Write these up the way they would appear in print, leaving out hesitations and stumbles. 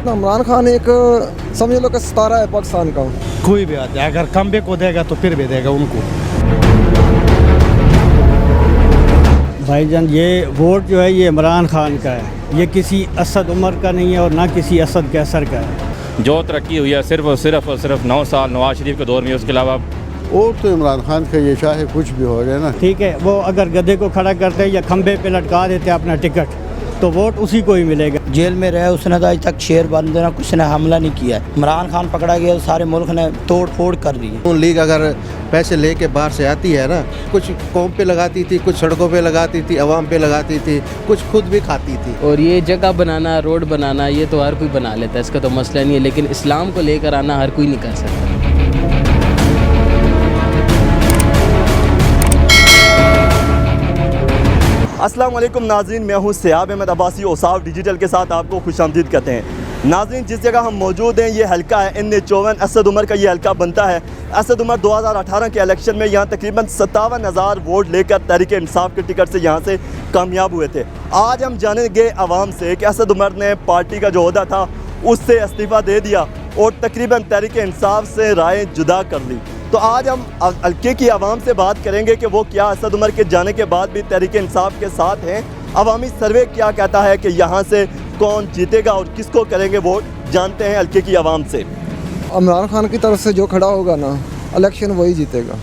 इमरान खान एक समझ लो कि सितारा है पाकिस्तान का। कोई भी आता है अगर कम को देगा तो फिर भी देगा उनको। भाईजान ये वोट जो है ये इमरान खान का है, ये किसी असद उमर का नहीं है और ना किसी असद कैसर का है। जो तरक्की हुई है सिर्फ और सिर्फ 9 साल नवाज शरीफ के दौर में, उसके अलावा वोट तो इमरान खान का, ये चाहे कुछ भी हो जाए ना। ठीक है, वो अगर गधे को खड़ा करते या खंबे पे लटका देते अपना टिकट तो वोट उसी को ही मिलेगा। जेल में रहे उसने तो आज तक शेर बंद ना कुछ ने हमला नहीं किया है। इमरान खान पकड़ा गया तो सारे मुल्क ने तोड़ फोड़ कर दी है। नून लीग अगर पैसे लेके बाहर से आती है ना, कुछ कौम पे लगाती थी, कुछ सड़कों पे लगाती थी, अवाम पे लगाती थी, कुछ खुद भी खाती थी। और ये जगह बनाना, रोड बनाना, ये तो हर कोई बना लेता है, इसका तो मसला नहीं है, लेकिन इस्लाम को लेकर आना हर कोई नहीं कर सकता। अस्सलाम वालेकुम नाज़रीन, मैं हूँ सियाब अहमद अब्बासी। ओसाफ डिजिटल के साथ आपको खुशामदीद कहते हैं। नाज़रीन, जिस जगह हम मौजूद हैं ये हल्का है N54, असद उमर का ये हल्का बनता है। असद उमर 2018 के इलेक्शन में यहाँ तकरीबन 57,000 वोट लेकर तहरीक इंसाफ के टिकट से यहाँ से कामयाब हुए थे। आज हम जानेंगे आवाम से कि असद उमर ने पार्टी का जो ओहदा था उससे इस्तीफ़ा दे दिया और तकरीबन तहरीक इंसाफ से राय जुदा कर ली। तो आज हम हल्के की आवाम से बात करेंगे कि वो क्या असद उमर के जाने के बाद भी तहरीक इंसाफ के साथ हैं। अवामी सर्वे क्या कहता है कि यहाँ से कौन जीतेगा और किसको करेंगे वोट, जानते हैं हल्के की आवाम से। इमरान खान की तरफ से जो खड़ा होगा ना, इलेक्शन वही जीतेगा,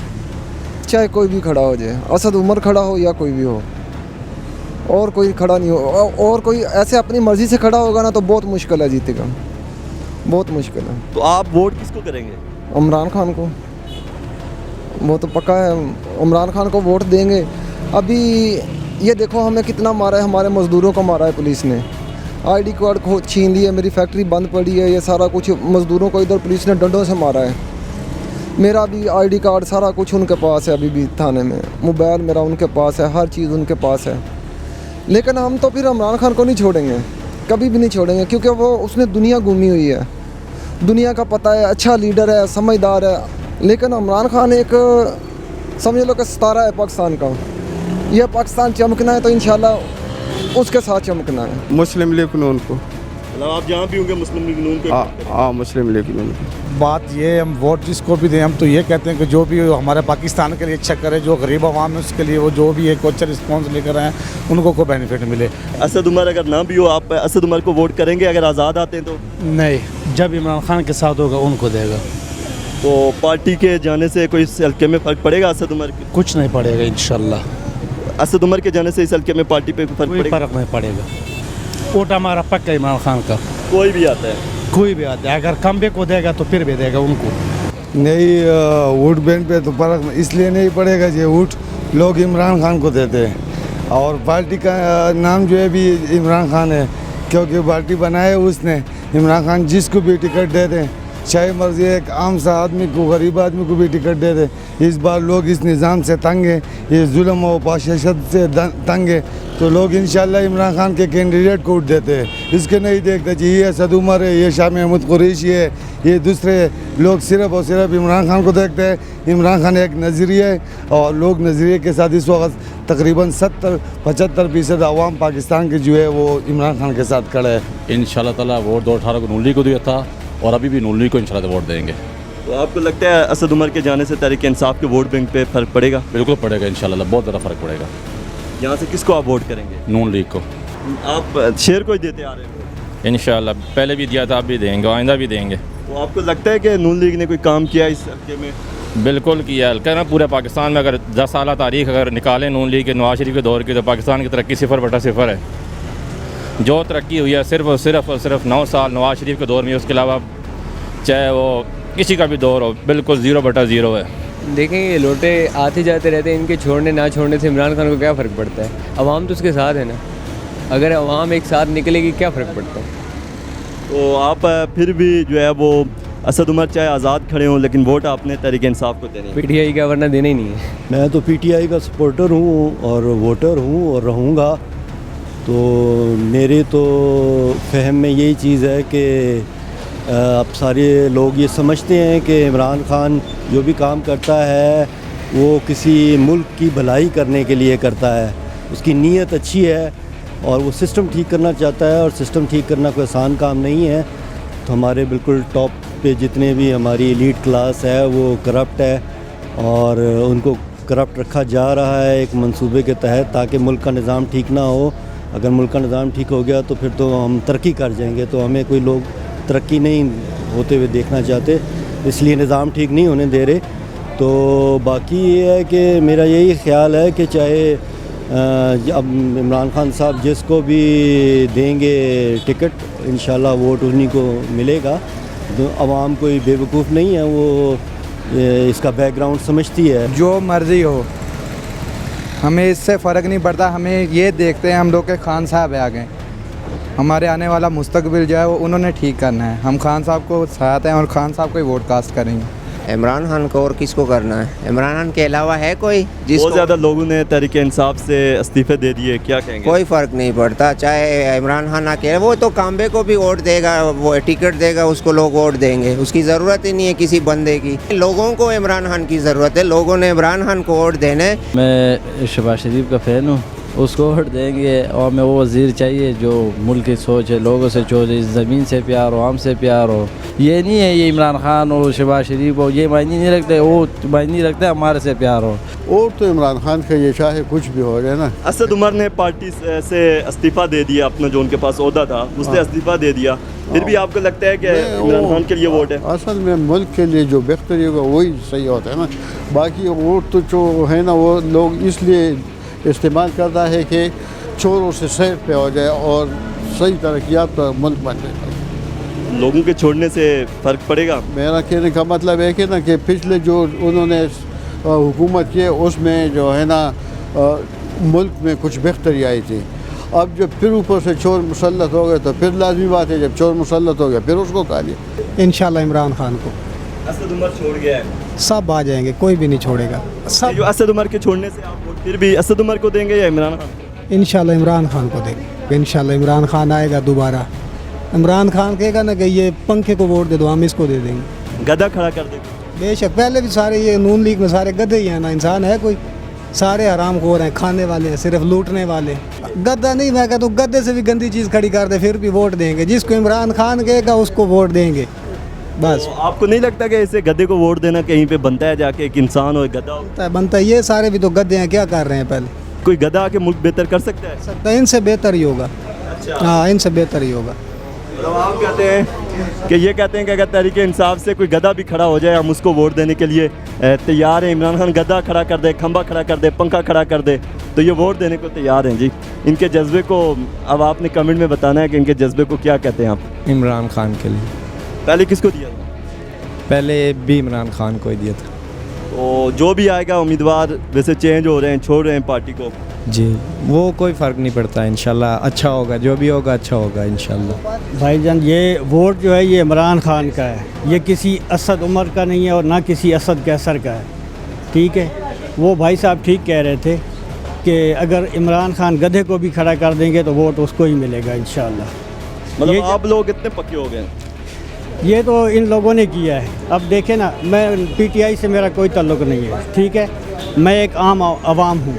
चाहे कोई भी खड़ा हो जाए, असद उमर खड़ा हो या कोई भी हो, और कोई खड़ा नहीं हो। और कोई ऐसे अपनी मर्ज़ी से खड़ा होगा ना तो बहुत मुश्किल है जीतेगा, बहुत मुश्किल है। तो आप वोट किसको करेंगे? इमरान खान को, वो तो पक्का है, इमरान खान को वोट देंगे। अभी ये देखो हमें कितना मारा है, हमारे मज़दूरों को मारा है पुलिस ने, आईडी कार्ड को छीन लिए, मेरी फैक्ट्री बंद पड़ी है, ये सारा कुछ मज़दूरों को इधर पुलिस ने डंडों से मारा है। मेरा भी आईडी कार्ड सारा कुछ उनके पास है, अभी भी थाने में मोबाइल मेरा उनके पास है, हर चीज़ उनके पास है। लेकिन हम तो फिर इमरान खान को नहीं छोड़ेंगे, कभी भी नहीं छोड़ेंगे, क्योंकि वो उसने दुनिया घूमी हुई है, दुनिया का पता है, अच्छा लीडर है, समझदार है। लेकिन इमरान खान एक समझ लो कि सितारा है पाकिस्तान का। यह पाकिस्तान चमकना है तो इंशाल्लाह उसके साथ चमकना है। मुस्लिम लीग नून को, मतलब आप जहाँ भी होंगे मुस्लिम लीग नून को? हाँ, मुस्लिम लीग नून को। बात ये, हम वोट जिसको भी दें हम तो ये कहते हैं कि जो भी हमारे पाकिस्तान के लिए अच्छा करे, जो गरीब आवाम है उसके लिए वो जो भी एक अच्छा रिस्पॉन्स लेकर आए उनको को बेनिफिट मिले। असद उमर अगर ना भी हो, आप असद उमर को वोट करेंगे अगर आज़ाद आते हैं तो? नहीं, जब इमरान खान के साथ होगा उनको देगा। तो पार्टी के जाने से कोई इस हल्के में फ़र्क पड़ेगा असद उमर के? कुछ नहीं पड़ेगा इंशाल्लाह। असद उमर के जाने से इस हल्के में पार्टी पे फ़र्क कोई पड़ेगा? फ़र्क नहीं पड़ेगा। वोट हमारा पक्का इमरान खान का। कोई भी आता है? कोई भी आता है अगर कम को देगा तो फिर भी देगा उनको। नहीं, वोट बैंक पे तो फर्क इसलिए नहीं पड़ेगा जी, वोट लोग इमरान खान को देते हैं और पार्टी का नाम जो है भी इमरान खान है, क्योंकि पार्टी बनाए उसने। इमरान खान जिसको भी टिकट दे दें, चाहे मर्जी एक आम सा आदमी को, गरीब आदमी को भी टिकट दे दे। इस बार लोग इस निज़ाम से तंग हैं, ये जुल्म और पाशद से तंग है, तो लोग इंशाल्लाह इमरान खान के कैंडिडेट को वोट देते हैं। इसके नहीं देखते जी ये असद उमर है, ये शाह महमूद कुरैशी है, ये दूसरे लोग सिर्फ़ और सिर्फ इमरान खान को देखते हैं। इमरान खान एक नज़रिया है और लोग नज़रिए के साथ इस वक्त तकरीबन 70-75% आवाम पाकिस्तान के जो है वो इमरान खान के साथ खड़े है। इंशाल्लाह ताला वोट 2018 को नून लीग को दिया था और अभी भी नून लीग को इंशाल्लाह वोट देंगे। तो आपको लगता है असद उमर के जाने से तहरीक इंसाफ के वोट बैंक पे फ़र्क पड़ेगा? बिल्कुल पड़ेगा इंशाल्लाह, बहुत ज़्यादा फ़र्क पड़ेगा। यहाँ से किसको आप वोट करेंगे? नून लीग को। आप शेर को ही देते आ रहे हो? इंशाल्लाह, पहले भी दिया था, अब भी देंगे, आइंदा भी देंगे। तो आपको लगता है कि नून लीग ने कोई काम किया इस हल्के में? बिल्कुल किया है। हल्का ना पूरे पाकिस्तान में अगर 10 साल तारीख अगर निकालें नून लीग के नवाज शरीफ के दौर की, तो पाकिस्तान की तरक्की 0/0 है। जो तरक्की हुई है सिर्फ और सिर्फ 9 साल नवाज शरीफ के दौर में, उसके अलावा चाहे वो किसी का भी दौर हो, बिल्कुल 0/0 है। देखें ये लोटे आते जाते रहते हैं, इनके छोड़ने ना छोड़ने से इमरान खान को क्या फ़र्क पड़ता है? अवाम तो उसके साथ है ना, अगर अवाम एक साथ निकलेगी क्या फ़र्क पड़ता है? तो आप फिर भी जो है वो असद उमर चाहे आज़ाद खड़े हों, लेकिन वोट आपने तहरीक इंसाफ को देने? PTI का, वरना देना ही नहीं है। मैं तो PTI का सपोर्टर हूँ और वोटर हूँ और रहूँगा। तो मेरे तो फहम में यही चीज़ है कि अब सारे लोग ये समझते हैं कि इमरान खान जो भी काम करता है वो किसी मुल्क की भलाई करने के लिए करता है, उसकी नीयत अच्छी है और वो सिस्टम ठीक करना चाहता है, और सिस्टम ठीक करना कोई आसान काम नहीं है। وقت ہمارے بالکل ٹاپ پہ جتنے بھی ہماری ایلیٹ کلاس ہے وہ کرپٹ ہے، اور ان کو کرپٹ رکھا جا رہا ہے ایک منصوبے کے تحت تاکہ ملک کا نظام ٹھیک نہ ہو. اگر ملک کا نظام ٹھیک ہو گیا تو پھر تو ہم ترقی کر جائیں گے، تو ہمیں کوئی لوگ ترقی نہیں ہوتے ہوئے دیکھنا چاہتے، اس لیے نظام ٹھیک نہیں ہونے دے رہے. تو باقی یہ ہے کہ میرا یہی خیال ہے کہ چاہے اب عمران خان صاحب جس کو بھی دیں گے ٹکٹ انشاءاللہ ووٹ انہی کو ملے گا. عوام کوئی بے وقوف نہیں ہے، وہ اس کا بیک گراؤنڈ سمجھتی ہے. جو مرضی ہو ہمیں اس سے فرق نہیں پڑتا، ہمیں یہ دیکھتے ہیں ہم لوگ کہ خان صاحب آگے ہمارے آنے والا مستقبل جو ہے وہ انہوں نے ٹھیک کرنا ہے. ہم خان صاحب کو ساتھ ہیں اور خان صاحب کو ہی ووٹ کاسٹ کریں گے. عمران خان کو اور کس کو کرنا ہے؟ عمران خان کے علاوہ ہے کوئی جس بہت کو زیادہ لوگوں نے تحریک انصاف سے استعفے دے دیے، کیا کہیں گے؟ کوئی فرق نہیں پڑتا، چاہے عمران خان اکیلے، وہ تو کامبے کو بھی ووٹ دے گا، وہ ٹکٹ دے گا، اس کو لوگ ووٹ دیں گے. اس کی ضرورت ہی نہیں ہے کسی بندے کی. لوگوں کو عمران خان کی ضرورت ہے، لوگوں نے عمران خان کو ووٹ دینے. میں شہباز شریف کا فین ہوں، اس کو ووٹ دیں گے. اور میں وہ وزیر چاہیے جو ملک کی سوچ ہے، لوگوں سے جو زمین سے پیار ہو، عام سے پیار ہو. یہ نہیں ہے یہ عمران خان ہو، شہباز شریف ہو، یہ معنی نہیں رکھتے. وہ معنی رکھتے ہمارے سے پیار ہو. اور تو عمران خان کا یہ چاہے کچھ بھی ہو جائے نا. اسد عمر نے پارٹی سے استعفیٰ دے دیا، اپنا جو ان کے پاس عہدہ تھا اس نے استعفیٰ دے دیا، پھر بھی آپ کو لگتا ہے کہ عمران خان کے لیے ووٹ ہے؟ اصل میں ملک کے لیے جو بہتری ہوگا وہی صحیح ہوتا ہے نا. باقی ووٹ تو جو ہے نا وہ لوگ اس لیے استعمال کرتا ہے کہ چوروں سے سیف پہ ہو جائے اور صحیح ترقیات پر ملک بن جائے. لوگوں کے چھوڑنے سے فرق پڑے گا؟ میرا کہنے کا مطلب ہے کہ نا کہ پچھلے جو انہوں نے حکومت کی اس میں جو ہے نا ملک میں کچھ بہتری آئی تھی. اب جب پھر اوپر سے چور مسلط ہو گئے تو پھر لازمی بات ہے جب چور مسلط ہو گیا پھر اس کو کہا لیا. انشاءاللہ عمران خان کو اسد عمر چھوڑ گیا ہے، سب آ جائیں گے، کوئی بھی نہیں چھوڑے گا. جو اسد عمر کے چھوڑنے سے آپ ووٹ پھر بھی اسد عمر کو دیں گے یا عمران خان کو؟ انشاءاللہ عمران خان کو دیں گے. انشاءاللہ عمران خان آئے گا دوبارہ. عمران خان کہے گا نا کہ یہ پنکھے کو ووٹ دے دو، ہم اس کو دے دیں گے. گدھا کھڑا کر دے گا. بے شک پہلے بھی سارے یہ نون لیگ میں سارے گدھے ہی ہیں نا، انسان ہے کوئی؟ سارے حرام خور ہیں، کھانے والے ہیں، صرف لوٹنے والے. گدھا نہیں، میں کہتا ہوں گدھے سے بھی گندی چیز کھڑی کر دے پھر بھی ووٹ دیں گے. جس کو عمران خان کہے گا اس کو ووٹ دیں گے بس. آپ کو نہیں لگتا کہ اسے گدھے کو ووٹ دینا کہیں پہ بنتا ہے جا کے ایک انسان ہو، ایک گدھا ہو؟ بنتا ہے. یہ سارے بھی تو گدھے ہیں، کیا کر رہے ہیں؟ پہلے کوئی گدھا آ کے ملک بہتر کر سکتا ہے؟ ان سے بہتر ہی ہوگا. ہاں ان سے بہتر ہی ہوگا. آپ کہتے ہیں کہ یہ کہتے ہیں کہ اگر تحریک انصاف سے کوئی گدھا بھی کھڑا ہو جائے ہم اس کو ووٹ دینے کے لیے تیار ہیں. عمران خان گدھا کھڑا کر دے، کھمبا کھڑا کر دے، پنکھا کھڑا کر دے تو یہ ووٹ دینے کو تیار ہیں. جی ان کے جذبے کو اب آپ نے کمنٹ میں بتانا ہے کہ ان کے جذبے کو کیا کہتے ہیں آپ. عمران خان کے لیے پہلے کس کو دیا تھا؟ پہلے بھی عمران خان کو ہی دیا تھا. تو جو بھی آئے گا امیدوار ویسے چینج ہو رہے ہیں، چھوڑ رہے ہیں پارٹی کو. جی وہ کوئی فرق نہیں پڑتا، انشاءاللہ اچھا ہوگا، جو بھی ہوگا اچھا ہوگا انشاءاللہ. بھائی جان یہ ووٹ جو ہے یہ عمران خان کا ہے، یہ کسی اسد عمر کا نہیں ہے اور نہ کسی اسد کیسر کا ہے. ٹھیک ہے، وہ بھائی صاحب ٹھیک کہہ رہے تھے کہ اگر عمران خان گدھے کو بھی کھڑا کر دیں گے تو ووٹ اس کو ہی ملے گا انشاءاللہ. مطلب آپ لوگ اتنے پکے ہو گئے؟ یہ تو ان لوگوں نے کیا ہے. اب دیکھیں نا، میں پی ٹی آئی سے میرا کوئی تعلق نہیں ہے، ٹھیک ہے، میں ایک عام عوام ہوں.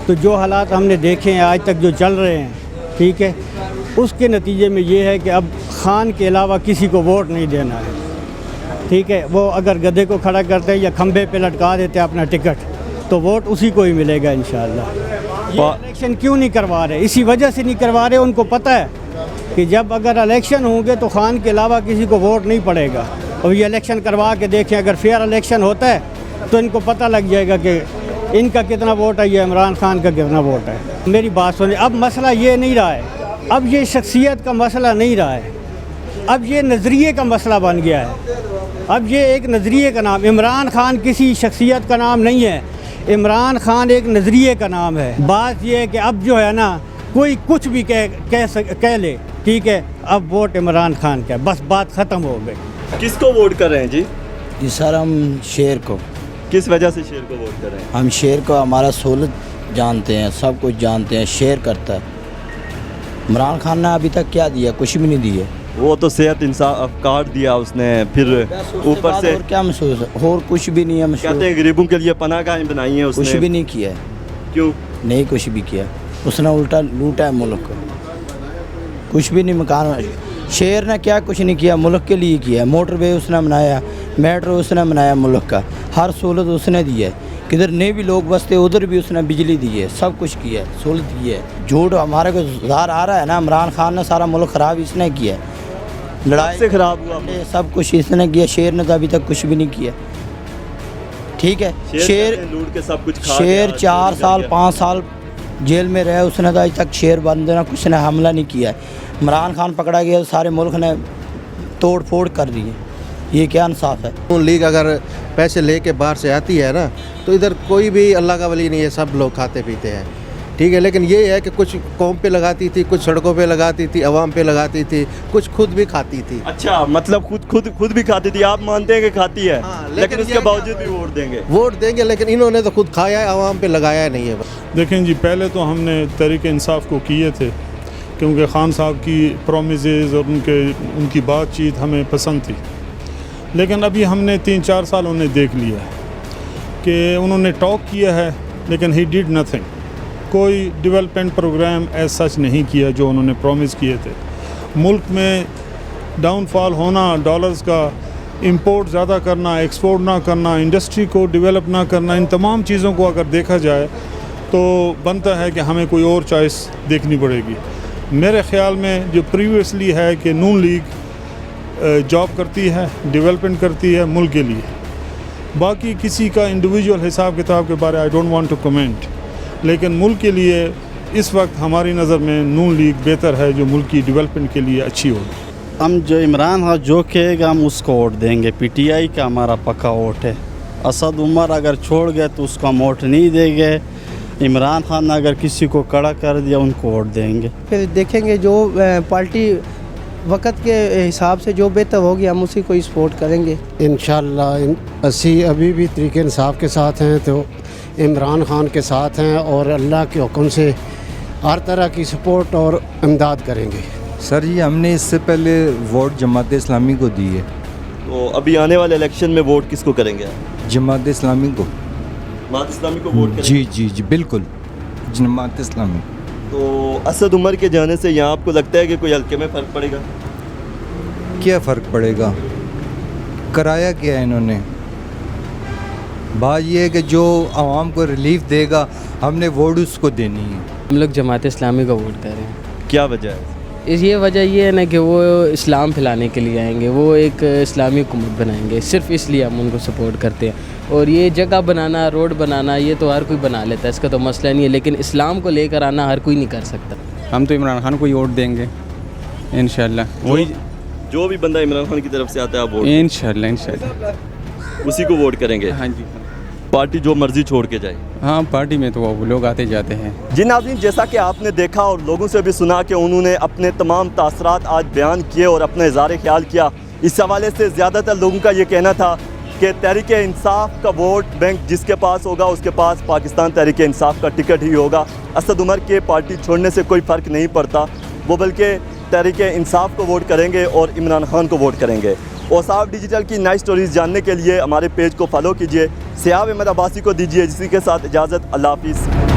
تو جو حالات ہم نے دیکھے ہیں آج تک جو چل رہے ہیں، ٹھیک ہے، اس کے نتیجے میں یہ ہے کہ اب خان کے علاوہ کسی کو ووٹ نہیں دینا ہے. ٹھیک ہے، وہ اگر گدھے کو کھڑا کرتے ہیں یا کھمبے پہ لٹکا دیتے اپنا ٹکٹ تو ووٹ اسی کو ہی ملے گا انشاءاللہ. یہ الیکشن کیوں نہیں کروا رہے؟ اسی وجہ سے نہیں کروا رہے، ان کو پتہ ہے کہ جب اگر الیکشن ہوں گے تو خان کے علاوہ کسی کو ووٹ نہیں پڑے گا. اور یہ الیکشن کروا کے دیکھیں، اگر فیئر الیکشن ہوتا ہے تو ان کو پتہ لگ جائے گا کہ ان کا کتنا ووٹ ہے، یہ عمران خان کا کتنا ووٹ ہے. میری بات سنیں، اب مسئلہ یہ نہیں رہا ہے، اب یہ شخصیت کا مسئلہ نہیں رہا ہے، اب یہ نظریے کا مسئلہ بن گیا ہے. اب یہ ایک نظریے کا نام، عمران خان کسی شخصیت کا نام نہیں ہے، عمران خان ایک نظریے کا نام ہے. بات یہ ہے کہ اب جو ہے نا کوئی کچھ بھی کہہ لے، ٹھیک ہے، اب ووٹ عمران خان کا ہے، بس بات ختم ہو گئی. کس کو ووٹ کر رہے ہیں جی؟ جی سر ہم شیر کو. کس وجہ سے شیر کو ووٹ کر رہے ہیں؟ ہم شیر کو ہمارا سہولت جانتے ہیں، سب کچھ جانتے ہیں، شیر کرتا ہے. عمران خان نے ابھی تک کیا دیا؟ کچھ بھی نہیں دیا. وہ تو صحت انصاف کارڈ دیا اس نے، پھر اوپر سے اور کیا محسوس ہے؟ اور کچھ بھی نہیں ہے محسوس. کہتے ہیں غریبوں کے لیے پناہ گاہیں بنائی ہیں اس نے. کچھ بھی نہیں کیا ہے. کیوں نہیں کچھ بھی کیا؟ اس نے الٹا لوٹا ہے ملک کو. کچھ بھی نہیں. مکان शेर ने क्या कुछ नहीं किया, मुल्क के लिए किया है। मोटर वे उसने बनाया, मेट्रो उसने बनाया, मुल्क का हर सहूलत उसने दी है। किधर नहीं भी लोग बसते उधर भी उसने बिजली दी है, सब कुछ किया है, सहूलत दी है। झूठ हमारे को ज़ाहिर आ रहा है ना, इमरान खान ने सारा मुल्क ख़राब इसने किया है, लड़ाई से ख़राब हुआ, सब कुछ इसने किया। शेर ने तो अभी तक कुछ भी नहीं किया, ठीक है। शेर लूट के सब कुछ खा शेर गया, 4 साल 5 साल जेल में रहे, उसने तो आज तक शेर बंदे ने कुछ ने हमला नहीं किया है। इमरान खान पकड़ा गया तो सारे मुल्क ने तोड़ फोड़ कर दी है, ये क्या इंसाफ है। नून लीग अगर पैसे लेके बाहर से आती है ना, तो इधर कोई भी अल्लाह का वली नहीं है, सब लोग खाते पीते हैं, ठीक है। लेकिन ये है कि कुछ कौम पे लगाती थी, कुछ सड़कों पे लगाती थी, अवाम पे लगाती थी, कुछ खुद भी खाती थी। अच्छा, मतलब खुद भी खाती थी, आप मानते हैं कि खाती है? हाँ, लेकिन उसके बावजूद भी वोट देंगे, लेकिन इन्होंने तो खुद खाया है, अवाम पे लगाया नहीं है। देखें जी, पहले तो हमने तहरीक इंसाफ को किए थे, क्योंकि खान साहब की प्रोमिसेस और उनकी बातचीत हमें पसंद थी। लेकिन अभी हमने 3-4 साल उन्हें देख लिया है कि उन्होंने टॉक किया है, लेकिन ही डिड नथिंग। कोई डेवलपमेंट प्रोग्राम एज सच नहीं किया जो उन्होंने प्रॉमिस किए थे। मुल्क में डाउनफॉल होना, डॉलर्स का इंपोर्ट ज़्यादा करना, एक्सपोर्ट ना करना, इंडस्ट्री को डेवलप ना करना, इन तमाम चीज़ों को अगर देखा जाए तो बनता है कि हमें कोई और चॉइस देखनी पड़ेगी। मेरे ख़्याल में जो प्रीवियसली है कि नून लीग जॉब करती है, डेवलपमेंट करती है मुल्क के लिए। बाकी किसी का इंडिविजुअल हिसाब किताब के बारे I don't want to comment, लेकिन मुल्क के लिए इस वक्त हमारी नज़र में नून लीग बेहतर है, जो मुल्क की डेवलपमेंट के लिए अच्छी होगी। हम जो इमरान खान जो कहेगा हम उसको वोट देंगे। पीटीआई का हमारा पक्का वोट है। असद उमर अगर छोड़ गए तो उसको हम वोट नहीं देंगे। इमरान खान ने अगर किसी को कड़ा कर दिया उनको वोट देंगे। फिर देखेंगे जो पार्टी वक्त के हिसाब से जो बेहतर होगी हम उसी को सपोर्ट करेंगे इंशाल्लाह। असी अभी भी तरीके इंसाफ के साथ हैं, तो इमरान खान के साथ हैं और अल्लाह के हुक्म से हर तरह की सपोर्ट और इमदाद करेंगे। सर जी, हमने इससे पहले वोट जमात इस्लामी को दी है। तो अभी आने वाले इलेक्शन में वोट किसको करेंगे? जमात इस्लामी को। जमात इस्लामी को वोट करेंगे? जी जी जी बिल्कुल, जमात इस्लामी। तो असद उमर के जाने से यहाँ आपको लगता है कि कोई हल्के में फ़र्क पड़ेगा? क्या फ़र्क पड़ेगा, कराया क्या है इन्होंने। बात ये है कि जो आवाम को रिलीफ देगा हमने वोट उसको देनी है। हम लोग जमात इस्लामी को वोट कर रहे हैं। क्या वजह है? ये वजह ये है ना कि वो इस्लाम फैलाने के लिए आएंगे, वो एक इस्लामी हुकूमत बनाएंगे, सिर्फ इसलिए हम उनको सपोर्ट करते हैं। और ये जगह बनाना, रोड बनाना, ये तो हर कोई बना लेता है, इसका तो मसला नहीं है, लेकिन इस्लाम को लेकर आना हर कोई नहीं कर सकता। हम तो इमरान खान को ही वोट देंगे इंशाल्लाह। वही जो भी बंदा इमरान खान की तरफ से आता है आप वोट इंशाल्लाह उसी को वोट करेंगे? हाँ जी, पार्टी जो मर्जी छोड़ के जाए। हाँ, पार्टी में तो वो लोग आते जाते हैं। जी नाज़रीन, जैसा कि आपने देखा और लोगों से भी सुना कि उन्होंने अपने तमाम तासरात आज बयान किए और अपना इज़हार ख्याल किया। इस हवाले से ज़्यादातर लोगों का ये कहना था कि तहरीक इंसाफ का वोट बैंक जिसके पास होगा उसके पास पाकिस्तान तहरीक इंसाफ का टिकट ही होगा। असद उमर के पार्टी छोड़ने से कोई फ़र्क नहीं पड़ता, वो बल्कि तहरीक इंसाफ को वोट करेंगे और इमरान खान को वोट करेंगे। औसाफ डिजिटल की नई स्टोरीज़ जानने के लिए हमारे पेज को फॉलो कीजिए। सियाब अहमद अब्बासी को दीजिए इसी के साथ इजाज़त। अल्लाह हाफिज़।